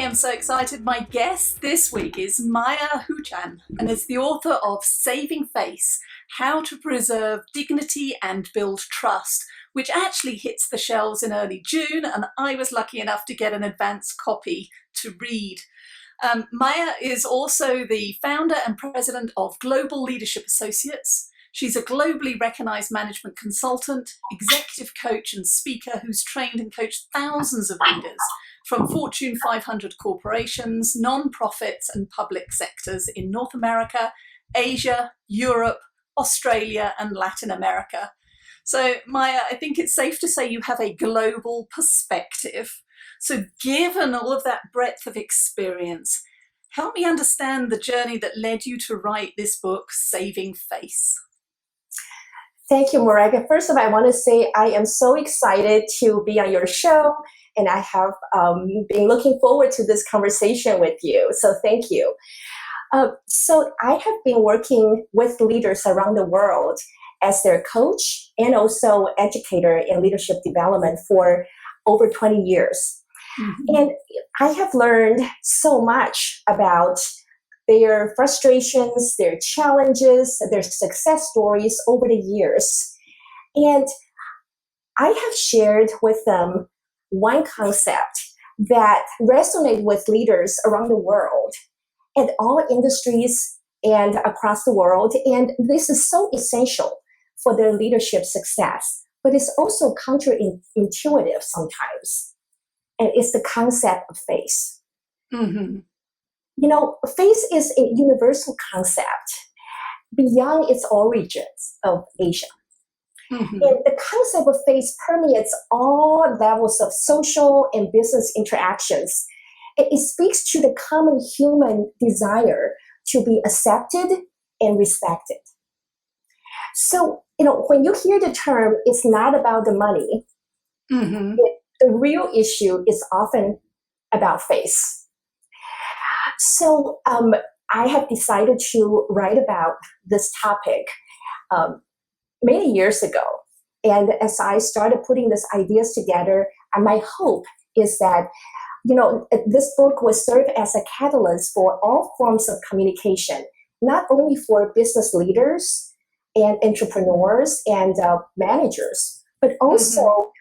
am so excited. My guest this week is Maya Huchan and is the author of Saving Face, How to Preserve Dignity and Build Trust, which actually hits the shelves in early June, and I was lucky enough to get an advance copy to read. Maya is also the founder and president of Global Leadership Associates. She's a globally recognized management consultant, executive coach and speaker who's trained and coached thousands of leaders from Fortune 500 corporations, non-profits and public sectors in North America, Asia, Europe, Australia and Latin America. So Maya, I think it's safe to say you have a global perspective. So given all of that breadth of experience, help me understand the journey that led you to write this book, Saving Face. Thank you, Morag. First of all, I want to say I am so excited to be on your show, and I have been looking forward to this conversation with you. So thank you. So I have been working with leaders around the world as their coach and also educator in leadership development for over 20 years. Mm-hmm. And I have learned so much about their frustrations, their challenges, their success stories over the years. And I have shared with them one concept that resonates with leaders around the world in all industries and across the world. And this is so essential for their leadership success, but it's also counterintuitive sometimes. And it's the concept of face. Mm-hmm. You know, face is a universal concept beyond its origins of Asia. Mm-hmm. And the concept of face permeates all levels of social and business interactions. It speaks to the common human desire to be accepted and respected. So, you know, when you hear the term, it's not about the money. Mm-hmm. The real issue is often about face. So I have decided to write about this topic many years ago. And as I started putting these ideas together, and my hope is that, you know, this book will serve as a catalyst for all forms of communication, not only for business leaders and entrepreneurs and managers, but also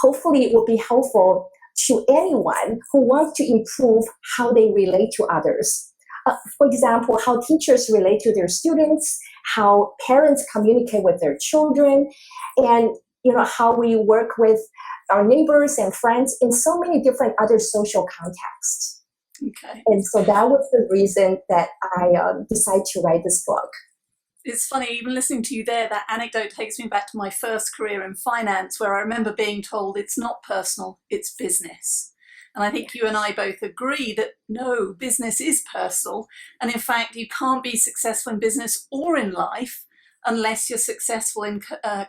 hopefully it will be helpful to anyone who wants to improve how they relate to others. For example, how teachers relate to their students, how parents communicate with their children, and you know how we work with our neighbors and friends in so many different other social contexts. Okay. And so that was the reason that I decided to write this book. It's funny, even listening to you there, that anecdote takes me back to my first career in finance, where I remember being told it's not personal, it's business. And I think you and I both agree that no, business is personal. And in fact, you can't be successful in business or in life unless you're successful in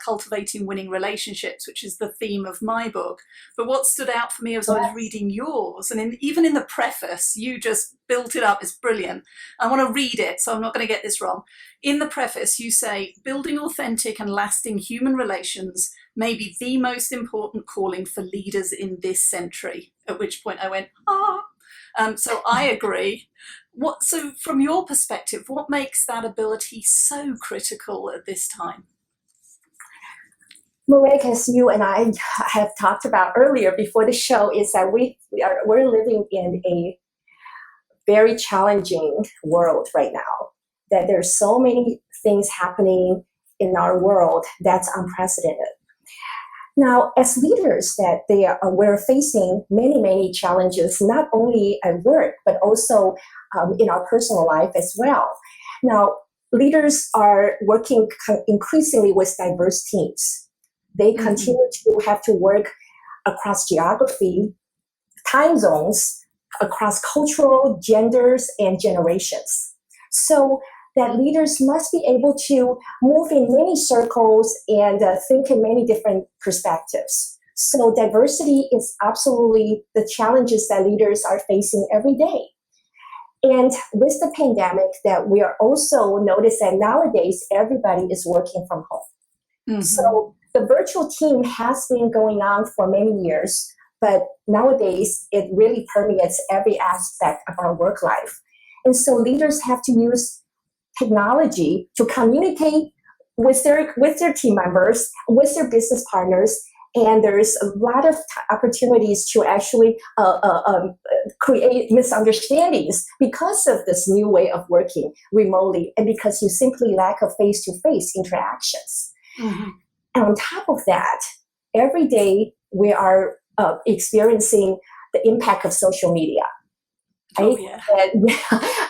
cultivating winning relationships, which is the theme of my book. But what stood out for me as I was reading yours, and even in the preface, you just built it up. It's brilliant. I want to read it, so I'm not going to get this wrong. In the preface, you say, building authentic and lasting human relations may be the most important calling for leaders in this century. At which point I went, so I agree. So from your perspective, what makes that ability so critical at this time? Morag, as you and I have talked about earlier before the show, is that we're living in a very challenging world right now. That there's so many things happening in our world that's unprecedented. Now, as leaders, we're facing many, many challenges, not only at work, but also in our personal life as well. Now, leaders are working increasingly with diverse teams. They continue to have to work across geography, time zones, across cultural, genders, and generations. So that leaders must be able to move in many circles and think in many different perspectives. So diversity is absolutely the challenges that leaders are facing every day. And with the pandemic, that we are also noticing that nowadays everybody is working from home. Mm-hmm. So the virtual team has been going on for many years, but nowadays it really permeates every aspect of our work life. And so leaders have to use technology to communicate with their team members, with their business partners, and there's a lot of opportunities to actually create misunderstandings because of this new way of working remotely, and because you simply lack of face-to-face interactions. Mm-hmm. And on top of that, every day we are experiencing the impact of social media. Right? Oh, yeah.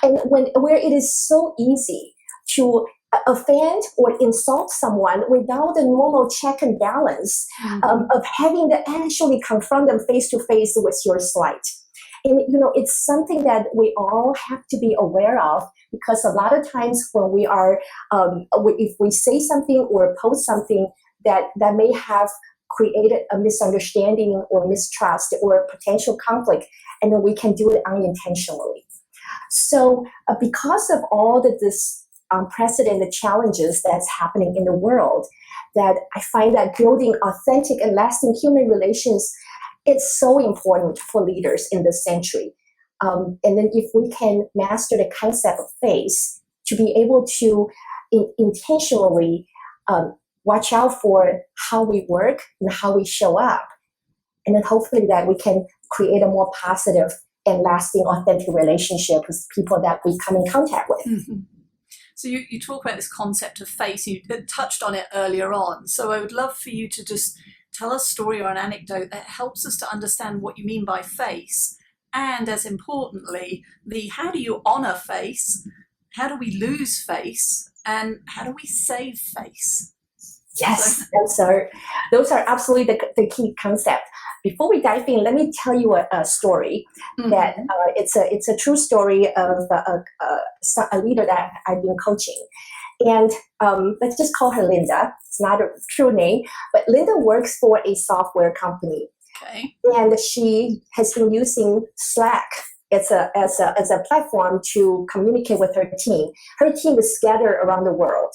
And where it is so easy to offend or insult someone without the normal check and balance of having to actually confront them face to face with your slight. And it's something that we all have to be aware of, because a lot of times when we are, if we say something or post something that may have created a misunderstanding or mistrust or potential conflict, and then we can do it unintentionally. So because of all this unprecedented challenges that's happening in the world, that I find that building authentic and lasting human relations is so important for leaders in this century. And then if we can master the concept of face, to be able to intentionally watch out for how we work and how we show up, and then hopefully that we can create a more positive and lasting authentic relationship with people that we come in contact with. Mm-hmm. So you talk about this concept of face. You touched on it earlier on. So I would love for you to just tell a story or an anecdote that helps us to understand what you mean by face. And as importantly, how do you honor face? How do we lose face? And how do we save face? Yes, those are absolutely the key concept. Before we dive in, let me tell you a story that it's a true story of a leader that I've been coaching. And let's just call her Linda. It's not a true name, but Linda works for a software company. Okay. And she has been using Slack as a platform to communicate with her team. Her team is scattered around the world.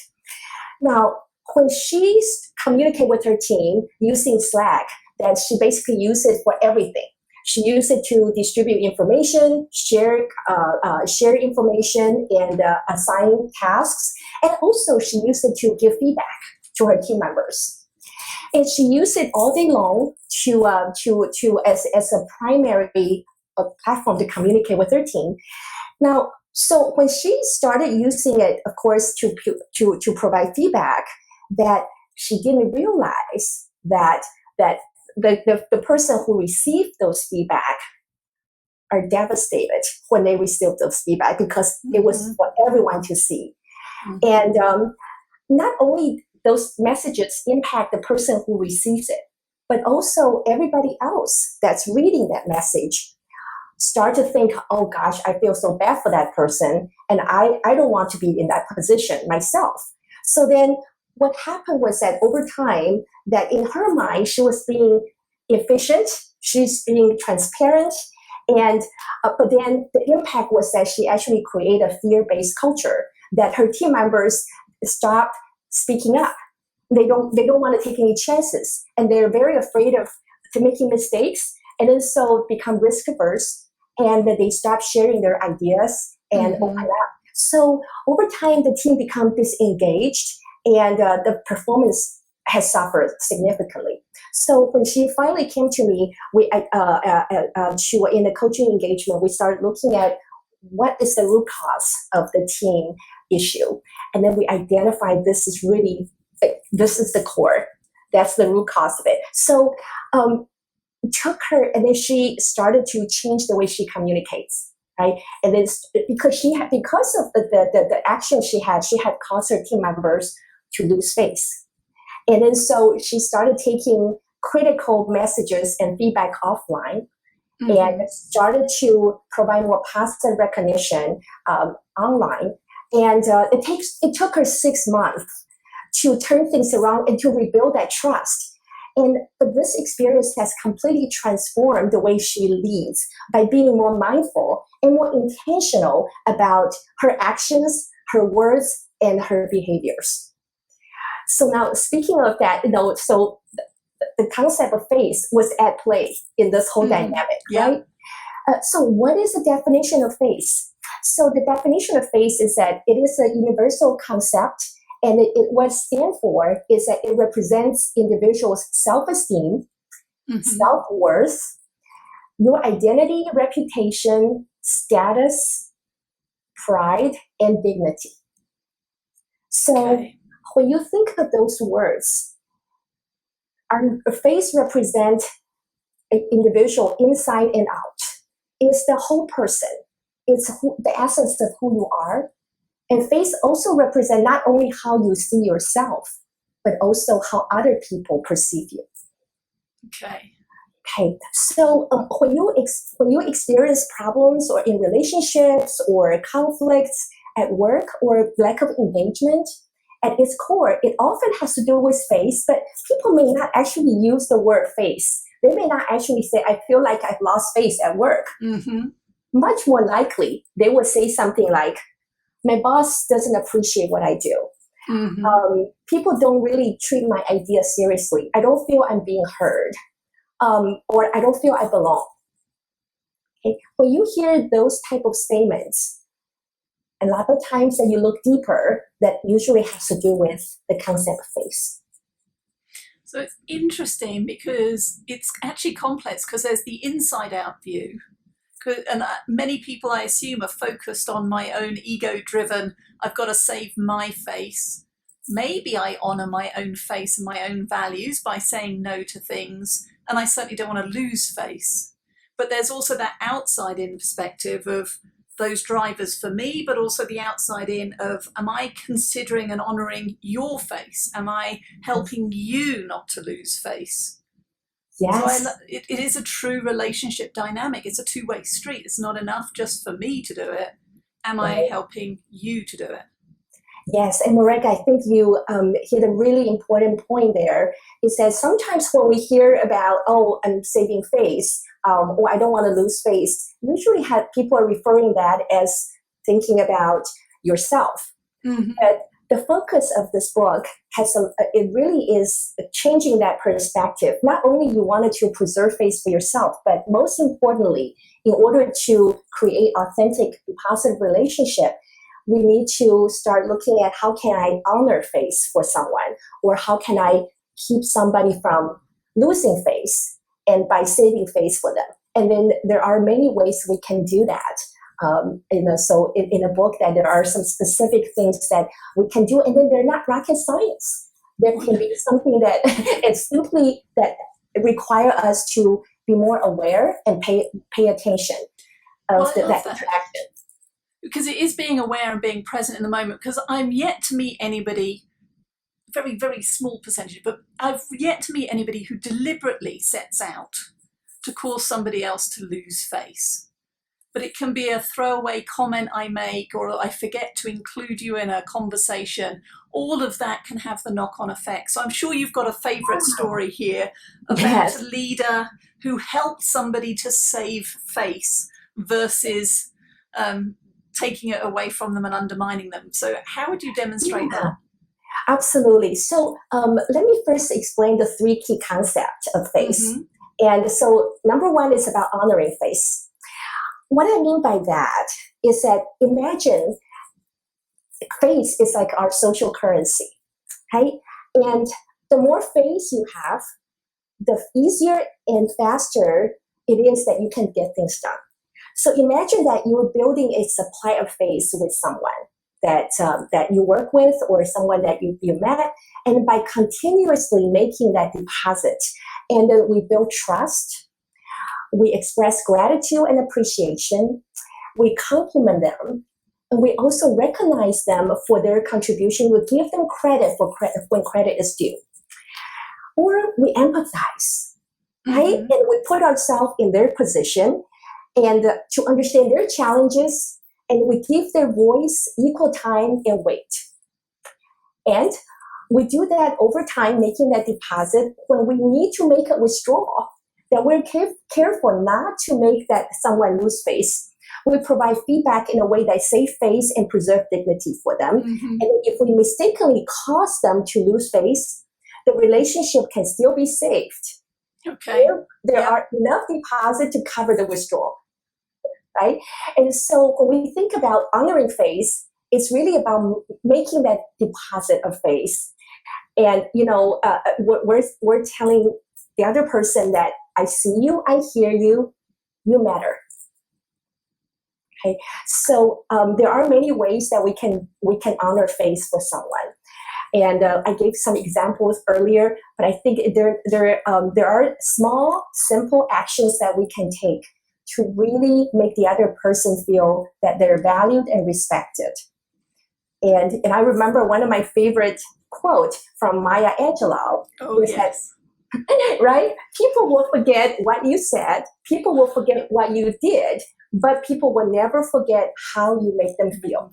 Now, when she communicates with her team using Slack, that she basically uses it for everything. She uses it to distribute information, share information, and assign tasks. And also she uses it to give feedback to her team members. And she uses it all day long as a primary platform to communicate with her team. Now, so when she started using it, of course, to provide feedback, that she didn't realize that the person who received those feedback are devastated when they receive those feedback, because it was for everyone to see. And not only those messages impact the person who receives it, but also everybody else that's reading that message start to think, oh gosh, I feel so bad for that person, and I don't want to be in that position myself. So then what happened was that over time, that in her mind, she was being efficient, she's being transparent, and but then the impact was that she actually created a fear-based culture, that her team members stopped speaking up. They don't want to take any chances, and they're very afraid of making mistakes, and then so become risk averse, and they stop sharing their ideas and open up. So over time, the team become disengaged, and the performance has suffered significantly. So when she finally came to me, she was in the coaching engagement. We started looking at what is the root cause of the team issue, and then we identified this is the core. That's the root cause of it. So it took her, and then she started to change the way she communicates. Right, and then because of the action she had caused her team members to lose face, and then so she started taking critical messages and feedback offline, and started to provide more positive recognition online. And it took her 6 months to turn things around and to rebuild that trust. But this experience has completely transformed the way she leads by being more mindful and more intentional about her actions, her words, and her behaviors. So now, speaking of that, so the concept of face was at play in this whole dynamic, right? So what is the definition of face? So the definition of face is that it is a universal concept, and what it stands for is that it represents individuals' self-esteem, self-worth, your identity, reputation, status, pride, and dignity. So when you think of those words, our face represents an individual inside and out. It's the whole person. It's the essence of who you are. And face also represents not only how you see yourself, but also how other people perceive you. Okay. So when you experience problems or in relationships or conflicts at work or lack of engagement, at its core, it often has to do with face, but people may not actually use the word face. They may not actually say, I feel like I've lost face at work. Much more likely, they would say something like, my boss doesn't appreciate what I do. People don't really treat my ideas seriously. I don't feel I'm being heard. Or I don't feel I belong. Okay? When you hear those type of statements, a lot of times that you look deeper, that usually has to do with the concept of face. So it's interesting because it's actually complex because there's the inside out view. And many people, I assume, are focused on my own ego-driven, I've got to save my face. Maybe I honor my own face and my own values by saying no to things, and I certainly don't want to lose face. But there's also that outside-in perspective of those drivers for me, but also the outside-in of, am I considering and honoring your face? Am I helping you not to lose face? Yes. So it is a true relationship dynamic. It's a two-way street. It's not enough just for me to do it. Am I helping you to do it? Yes, and Morag, I think you hit a really important point there. Is that sometimes when we hear about, oh, I'm saving face, or I don't want to lose face, usually people are referring that as thinking about yourself. But the focus of this book it really is changing that perspective. Not only you wanted to preserve face for yourself, but most importantly, in order to create authentic, positive relationship, we need to start looking at how can I honor face for someone, or how can I keep somebody from losing face, and by saving face for them. And then there are many ways we can do that. So in a book that there are some specific things that we can do, and then they're not rocket science. There can be something that it's simply that require us to be more aware and pay attention of that interaction. Because it is being aware and being present in the moment, because I'm yet to meet anybody, very, very small percentage, but I've yet to meet anybody who deliberately sets out to cause somebody else to lose face. But it can be a throwaway comment I make, or I forget to include you in a conversation. All of that can have the knock-on effect. So I'm sure you've got a favorite story here about a leader who helped somebody to save face versus taking it away from them and undermining them. So how would you demonstrate that? Absolutely. So let me first explain the three key concepts of face. And so number one is about honoring face. What I mean by that is that imagine face is like our social currency, right? And the more face you have, the easier and faster it is that you can get things done. So imagine that you're building a supply of face with someone that you work with, or someone that you met, and by continuously making that deposit, and then we build trust, we express gratitude and appreciation, we compliment them, and we also recognize them for their contribution. We give them credit when credit is due. Or we empathize, right? And we put ourselves in their position and to understand their challenges, and we give their voice equal time and weight. And we do that over time, making that deposit. When we need to make a withdrawal, that we're careful not to make that someone lose face. We provide feedback in a way that save face and preserve dignity for them. And if we mistakenly cause them to lose face, the relationship can still be saved. Okay. There are enough deposit to cover the withdrawal, right? And so when we think about honoring face, it's really about making that deposit of face. And, we're telling the other person that I see you, I hear you, you matter. Okay, so there are many ways that we can honor face for someone, and I gave some examples earlier. But I think there are small, simple actions that we can take to really make the other person feel that they're valued and respected. And I remember one of my favorite quote from Maya Angelou. Oh, yes. Right? People will forget what you said. People will forget what you did, but people will never forget how you make them feel.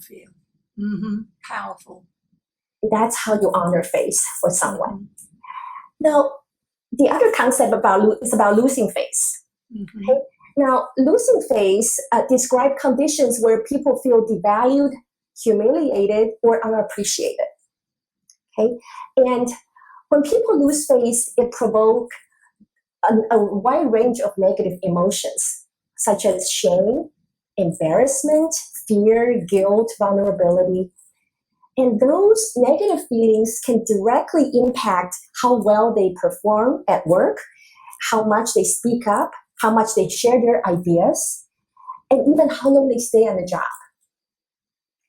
Mm-hmm. Powerful. That's how you honor face for someone. Mm-hmm. Now, the other concept is about losing face. Mm-hmm. Okay? Now, losing face describe conditions where people feel devalued, humiliated, or unappreciated. Okay, and when people lose face, it provokes a wide range of negative emotions, such as shame, embarrassment, fear, guilt, vulnerability. And those negative feelings can directly impact how well they perform at work, how much they speak up, how much they share their ideas, and even how long they stay on the job.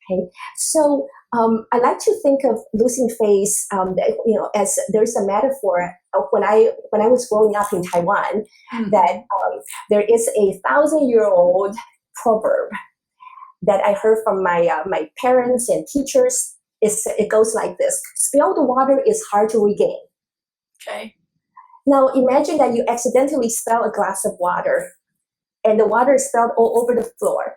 Okay, so I like to think of losing face, as there's a metaphor of when I was growing up in Taiwan, mm-hmm. that there is a 1,000-year-old proverb that I heard from my parents and teachers. It goes like this: "Spilled water is hard to regain." Okay. Now imagine that you accidentally spill a glass of water, and the water is spilled all over the floor.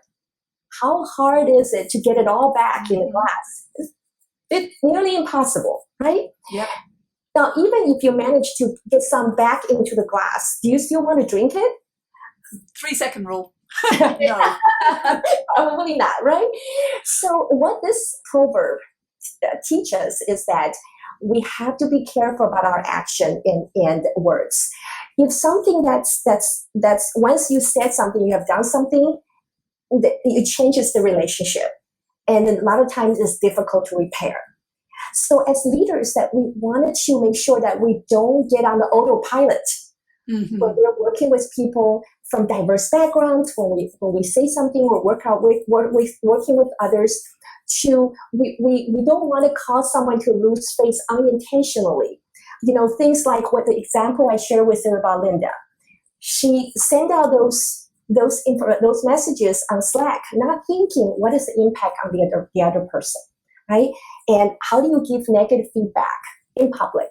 How hard is it to get it all back in the glass? It's nearly impossible, right? Yeah. Now, even if you manage to get some back into the glass, do you still want to drink it? 3-second rule. No. Probably not, right? So what this proverb teaches is that we have to be careful about our action and words. If something that's once you said something, you have done something, it changes the relationship, and a lot of times it's difficult to repair. So as leaders, that we wanted to make sure that we don't get on the autopilot, mm-hmm. when we're working with people from diverse backgrounds, when we say something or working with others, we don't want to cause someone to lose face unintentionally. Things like what the example I shared with her about Linda. She sent out those messages on Slack, not thinking what is the impact on the other person, right? And how do you give negative feedback in public?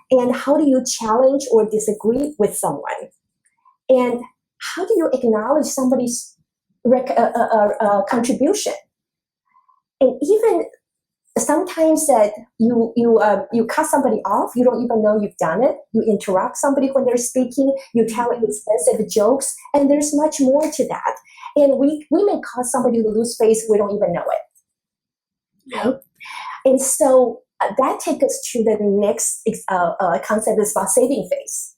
And how do you challenge or disagree with someone? And how do you acknowledge somebody's contribution? And even sometimes that you cut somebody off, you don't even know you've done it. You interrupt somebody when they're speaking, you tell expensive jokes, and there's much more to that. And we may cause somebody to lose face, we don't even know it. Yeah. Right? And so that takes us to the next concept is about saving face.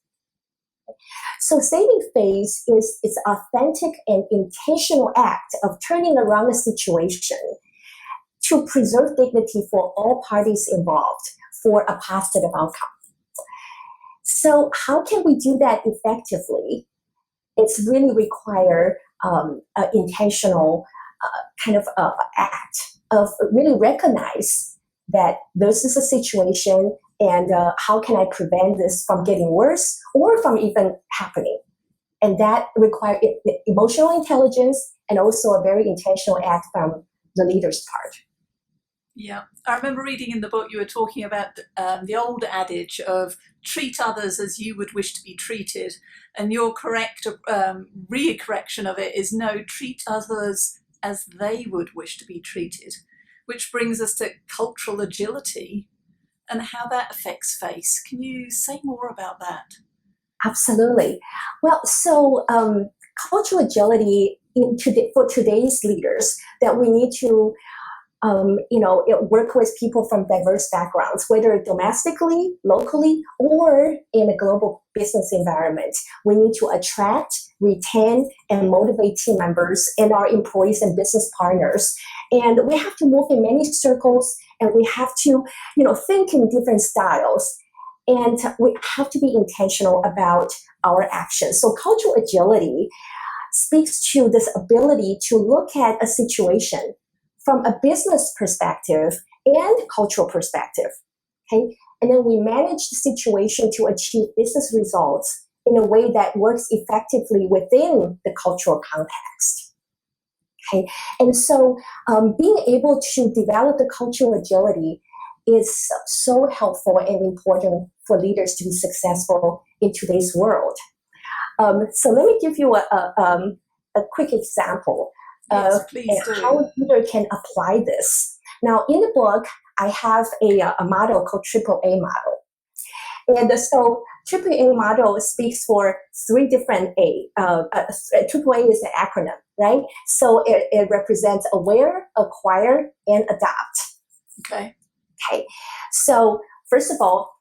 So saving face is authentic and intentional act of turning around a situation to preserve dignity for all parties involved for a positive outcome. So how can we do that effectively? It's really require an intentional kind of act of really recognize that this is a situation, and how can I prevent this from getting worse or from even happening? And that requires emotional intelligence and also a very intentional act from the leader's part. Yeah, I remember reading in the book you were talking about the old adage of treat others as you would wish to be treated, and your correct re-correction of it is no, treat others as they would wish to be treated, which brings us to cultural agility and how that affects face. Can you say more about that? Absolutely. Well, so cultural agility for today's leaders, that we need to work with people from diverse backgrounds, whether domestically, locally, or in a global business environment. We need to attract, retain, and motivate team members and our employees and business partners. And we have to move in many circles, and we have to, think in different styles. And we have to be intentional about our actions. So cultural agility speaks to this ability to look at a situation from a business perspective and cultural perspective, okay? And then we manage the situation to achieve business results in a way that works effectively within the cultural context, okay? And so being able to develop the cultural agility is so helpful and important for leaders to be successful in today's world. So let me give you a quick example of how a leader can apply this. Now, in the book, I have a model called AAA model. And so AAA model speaks for three different A. AAA is an acronym, right? So it represents aware, acquire, and adopt. Okay. So first of all,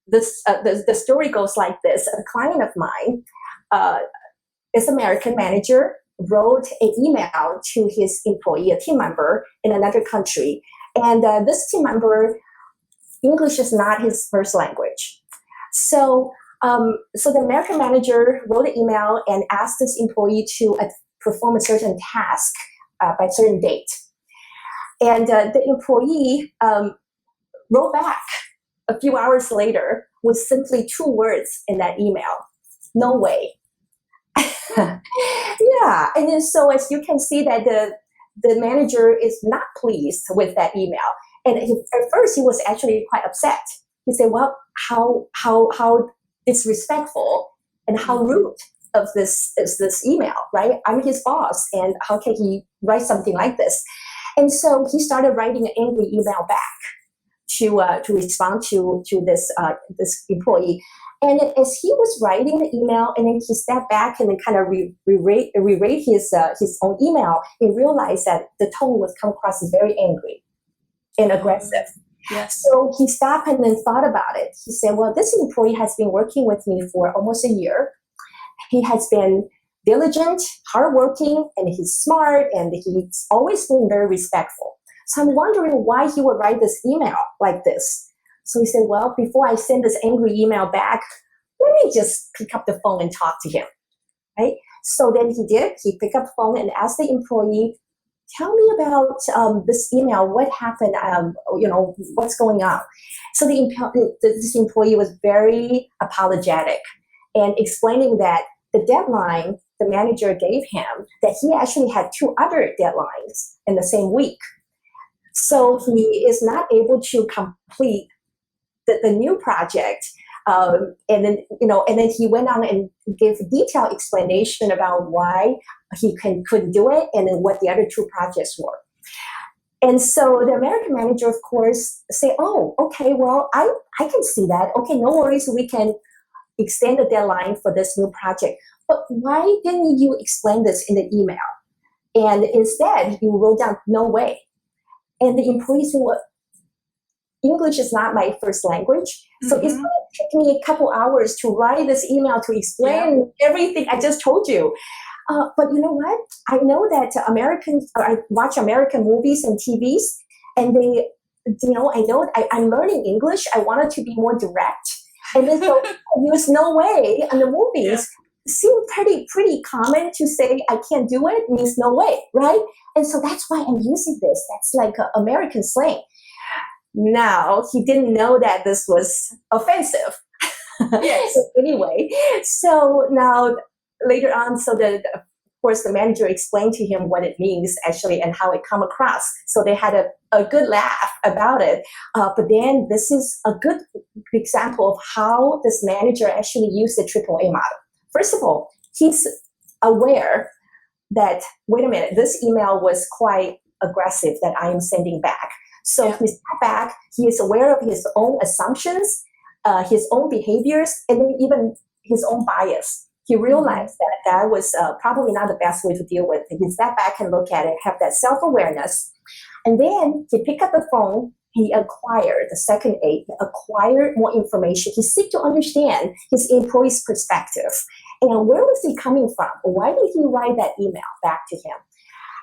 the story goes like this. A client of mine is an American manager, wrote an email to his employee, a team member in another country. And this team member, English is not his first language. So the American manager wrote an email and asked this employee to perform a certain task by a certain date. And the employee wrote back a few hours later with simply 2 words in that email: no way. Yeah, and then so as you can see that the manager is not pleased with that email, and at first he was actually quite upset. He said, "Well, how disrespectful and how rude of this is this email, right? I'm his boss, and how can he write something like this?" And so he started writing an angry email back to respond to this employee. And as he was writing the email, and then he stepped back and then kind of reread his own email, he realized that the tone was come across as very angry and aggressive. Yes. So he stopped and then thought about it. He said, well, this employee has been working with me for almost a year. He has been diligent, hardworking, and he's smart, and he's always been very respectful. So I'm wondering why he would write this email like this. So he said, well, before I send this angry email back, let me just pick up the phone and talk to him, right? So then he did. He picked up the phone and asked the employee, tell me about this email. What happened? What's going on? So this employee was very apologetic and explaining that the deadline the manager gave him, that he actually had 2 other deadlines in the same week. So he is not able to complete the new project, and then he went on and gave a detailed explanation about why he couldn't do it, and then what the other 2 projects were. And so the American manager, of course, say, "Oh, okay, well, I can see that. Okay, no worries, we can extend the deadline for this new project. But why didn't you explain this in the email? And instead, you wrote down no way." And the employee said, "Well, English is not my first language, so it's going to take me a couple hours to write this email to explain everything I just told you. But you know what? I know that I watch American movies and TVs, and they, I know I'm learning English. I wanted to be more direct, and then so I use no way in the movies." Seem pretty common to say I can't do it means no way, right? And so that's why I'm using this. That's like American slang. Now, he didn't know that this was offensive. Yes. Anyway, so now later on, of course, the manager explained to him what it means actually and how it come across. So they had a good laugh about it. But then this is a good example of how this manager actually used the AAA model. First of all, he's aware that, wait a minute, this email was quite aggressive that I am sending back. So he stepped back, he is aware of his own assumptions, his own behaviors, and then even his own bias. He realized that was probably not the best way to deal with it. He stepped back and looked at it, have that self-awareness. And then he picked up the phone. He acquired the second A, acquired more information. He seeked to understand his employee's perspective. And where was he coming from? Why did he write that email back to him?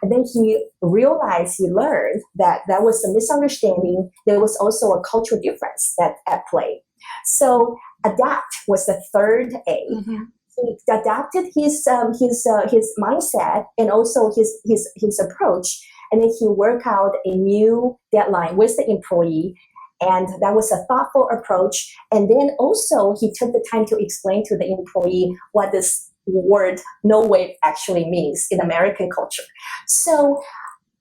And then he realized, he learned that that was a misunderstanding. There was also a cultural difference that at play. So adapt was the third A. Mm-hmm. He adapted his mindset and also his approach, and then he worked out a new deadline with the employee, and that was a thoughtful approach. And then also he took the time to explain to the employee what this word "no way" actually means in American culture. So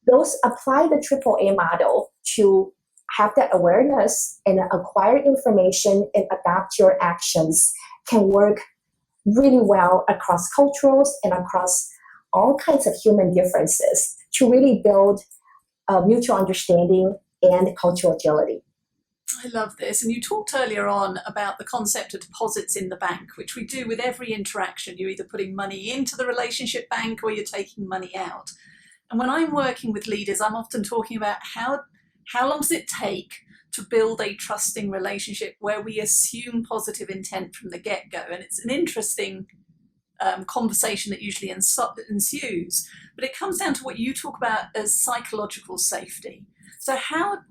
those apply the AAA model to have that awareness and acquire information and adapt your actions can work really well across cultures and across all kinds of human differences to really build mutual understanding and cultural agility. I love this. And you talked earlier on about the concept of deposits in the bank, which we do with every interaction. You're either putting money into the relationship bank or you're taking money out. And when I'm working with leaders, I'm often talking about how long does it take to build a trusting relationship where we assume positive intent from the get-go. And it's an interesting conversation that usually ensues. But it comes down to what you talk about as psychological safety. So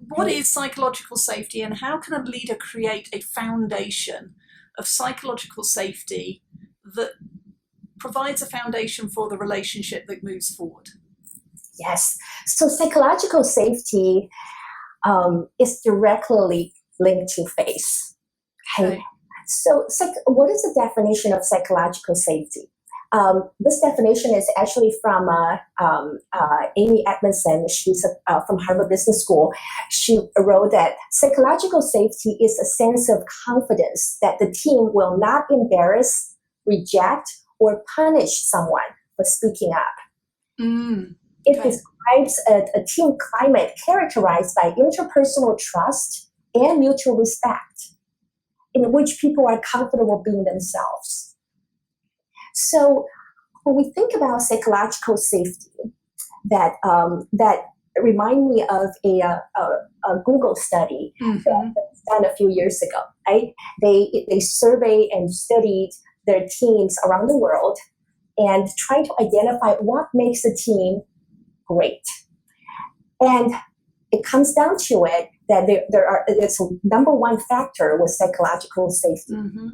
what is psychological safety, and how can a leader create a foundation of psychological safety that provides a foundation for the relationship that moves forward? Yes. So psychological safety is directly linked to faith. Okay. So what is the definition of psychological safety? This definition is actually from Amy Edmondson. She's from Harvard Business School. She wrote that psychological safety is a sense of confidence that the team will not embarrass, reject, or punish someone for speaking up. It describes a team climate characterized by interpersonal trust and mutual respect, in which people are comfortable being themselves. So when we think about psychological safety, that remind me of a Google study that was done a few years ago. Right? They surveyed and studied their teams around the world and tried to identify what makes a team great. And it comes down to it that it's a number one factor with psychological safety. Mm-hmm.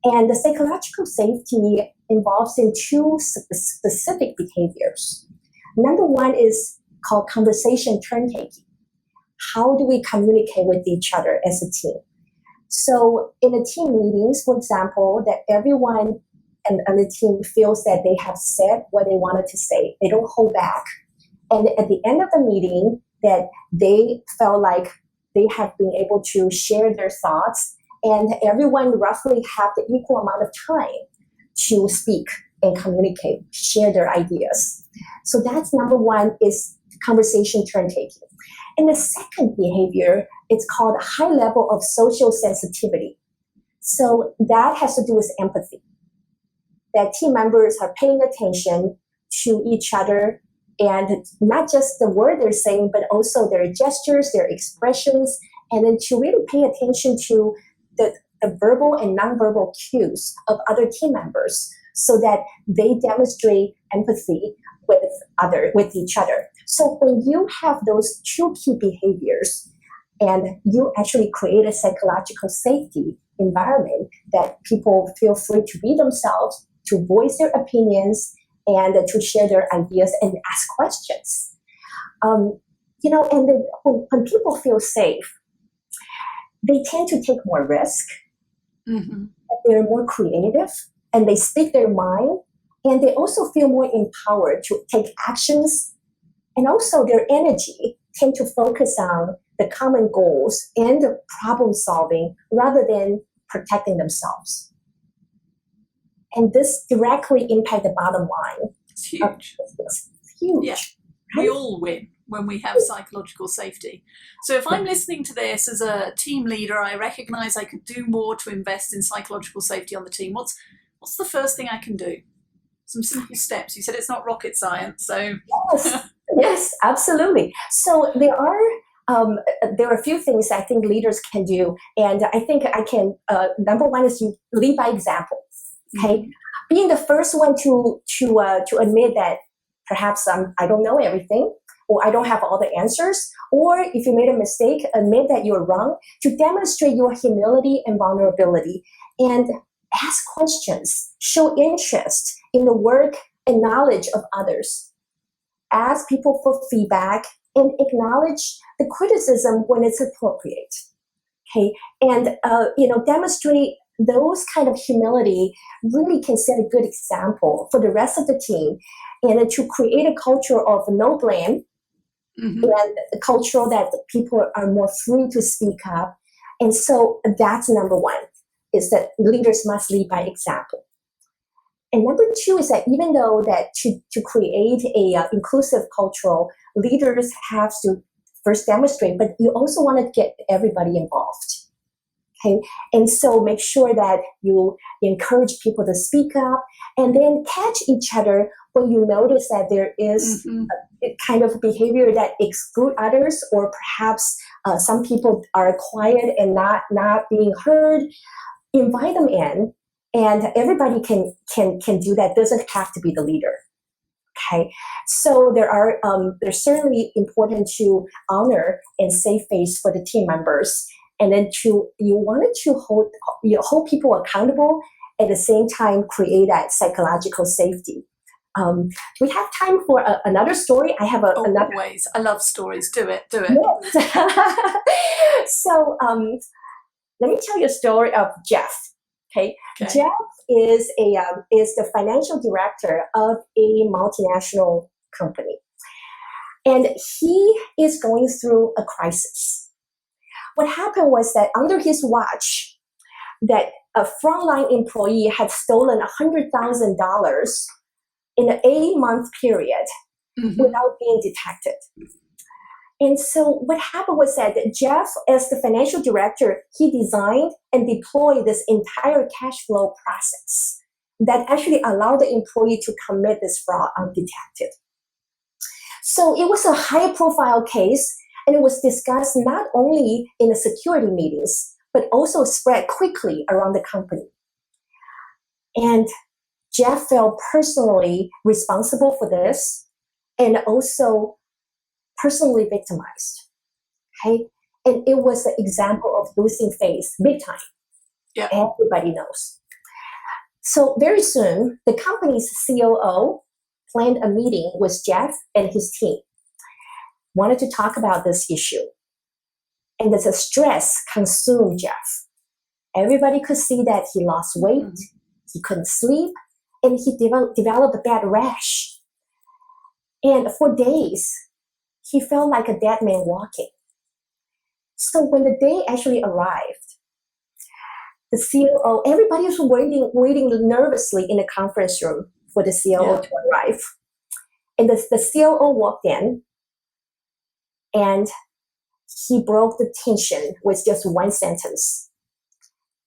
And the psychological safety involves in two specific behaviors. Number one is called conversation turn-taking. How do we communicate with each other as a team? So in the team meetings, for example, that everyone and the team feels that they have said what they wanted to say. They don't hold back. And at the end of the meeting, that they felt like they have been able to share their thoughts, and everyone roughly have the equal amount of time to speak and communicate, share their ideas. So that's number one, is conversation turn-taking. And the second behavior, it's called a high level of social sensitivity. So that has to do with empathy. That team members are paying attention to each other, and not just the word they're saying, but also their gestures, their expressions, and then to really pay attention to the verbal and nonverbal cues of other team members so that they demonstrate empathy with each other. So when you have those two key behaviors and you actually create a psychological safety environment that people feel free to be themselves, to voice their opinions, and to share their ideas and ask questions. And then when people feel safe, they tend to take more risk. Mm-hmm. They're more creative, and they speak their mind, and they also feel more empowered to take actions, and also their energy tend to focus on the common goals and the problem solving rather than protecting themselves. And this directly impacts the bottom line. It's huge. It's huge. Yeah. We all win when we have psychological safety. So if I'm listening to this as a team leader, I recognize I could do more to invest in psychological safety on the team. What's the first thing I can do? Some simple steps. You said it's not rocket science, so... Yes. Yes, absolutely. So there are a few things I think leaders can do, and I think I can. Number one is you lead by example. Okay, being the first one to admit that perhaps I don't know everything, or I don't have all the answers, or if you made a mistake, admit that you're wrong. To demonstrate your humility and vulnerability, and ask questions, show interest in the work and knowledge of others. Ask people for feedback and acknowledge the criticism when it's appropriate. Okay, and demonstrate those kind of humility really can set a good example for the rest of the team, and to create a culture of no blame, and a culture that people are more free to speak up. And so that's number one, is that leaders must lead by example. And number two is that even though that to create a inclusive cultural, leaders have to first demonstrate, but you also want to get everybody involved. Okay, and so make sure that you encourage people to speak up, and then catch each other when you notice that there is a kind of behavior that exclude others, or perhaps some people are quiet and not being heard. Invite them in. And everybody can do that. Doesn't have to be the leader. Okay, so there's certainly important to honor and save face for the team members, and then you wanted to hold people accountable, at the same time create that psychological safety. We have time for another story. I have another. Always, I love stories. Do it. Yes. So let me tell you a story of Jeff. Okay. Jeff is the financial director of a multinational company, and he is going through a crisis. What happened was that under his watch, that a frontline employee had stolen $100,000 in an 8-month period without being detected. And so what happened was that Jeff, as the financial director, he designed and deployed this entire cash flow process that actually allowed the employee to commit this fraud undetected. So it was a high-profile case, and it was discussed not only in the security meetings, but also spread quickly around the company. And Jeff felt personally responsible for this, and also personally victimized. Okay, and it was an example of losing face big time. Yeah, everybody knows. So very soon, the company's COO planned a meeting with Jeff and his team. Wanted to talk about this issue, and the stress consumed Jeff. Everybody could see that he lost weight, he couldn't sleep, and he developed a bad rash. And for days, he felt like a dead man walking. So when the day actually arrived, the COO, everybody was waiting nervously in the conference room for the COO to arrive. And the COO walked in, and he broke the tension with just one sentence.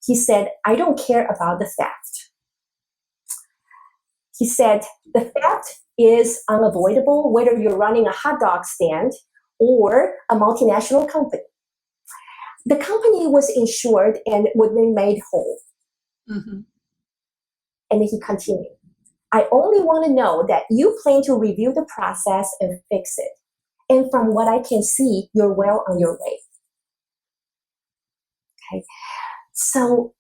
He said, "I don't care about the theft." He said, "The theft is unavoidable, whether you're running a hot dog stand or a multinational company. The company was insured and would be made whole." And he continued, "I only want to know that you plan to review the process and fix it. And from what I can see, you're well on your way." Okay, so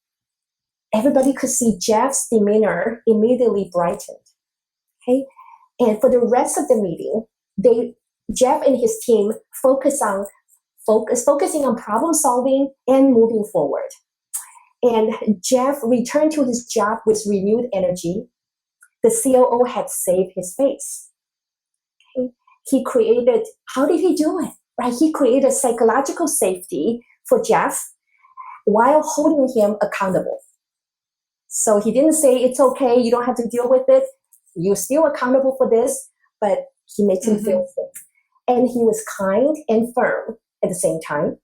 everybody could see Jeff's demeanor immediately brightened. Okay, and for the rest of the meeting, Jeff and his team focusing on problem solving and moving forward. And Jeff returned to his job with renewed energy. The COO had saved his face. Okay, he created. How did he do it? Right, he created psychological safety for Jeff while holding him accountable. So he didn't say, "It's okay, you don't have to deal with it. You're still accountable for this," but he made him feel safe. And he was kind and firm at the same time.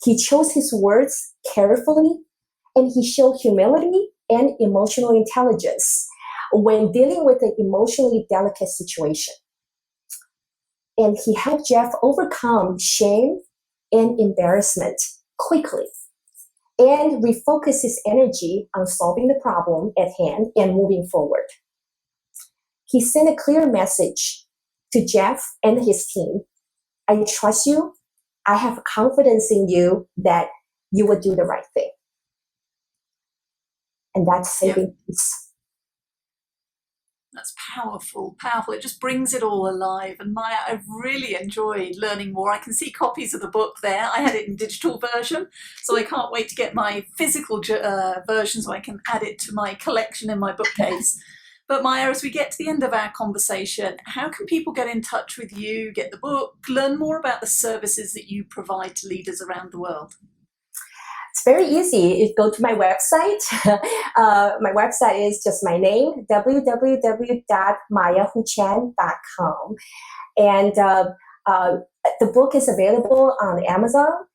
He chose his words carefully, and he showed humility and emotional intelligence when dealing with an emotionally delicate situation. And he helped Jeff overcome shame and embarrassment quickly and refocus his energy on solving the problem at hand and moving forward. He sent a clear message to Jeff and his team. I trust you. I have confidence in you that you would do the right thing. And that's saving peace. That's powerful, powerful. It just brings it all alive. And Maya, I've really enjoyed learning more. I can see copies of the book there. I had it in digital version, so I can't wait to get my physical version so I can add it to my collection in my bookcase. But Maya, as we get to the end of our conversation, how can people get in touch with you, get the book, learn more about the services that you provide to leaders around the world? It's very easy. You go to my website. My website is just my name, www.mayahuchen.com. And the book is available on Amazon.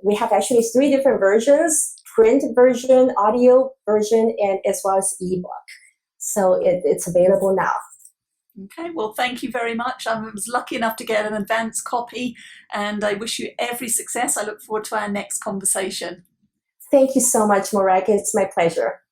We have actually 3 different versions, print version, audio version, and as well as ebook. So it's available now. Okay, well, thank you very much. I was lucky enough to get an advance copy, and I wish you every success. I look forward to our next conversation. Thank you so much, Morag. It's my pleasure.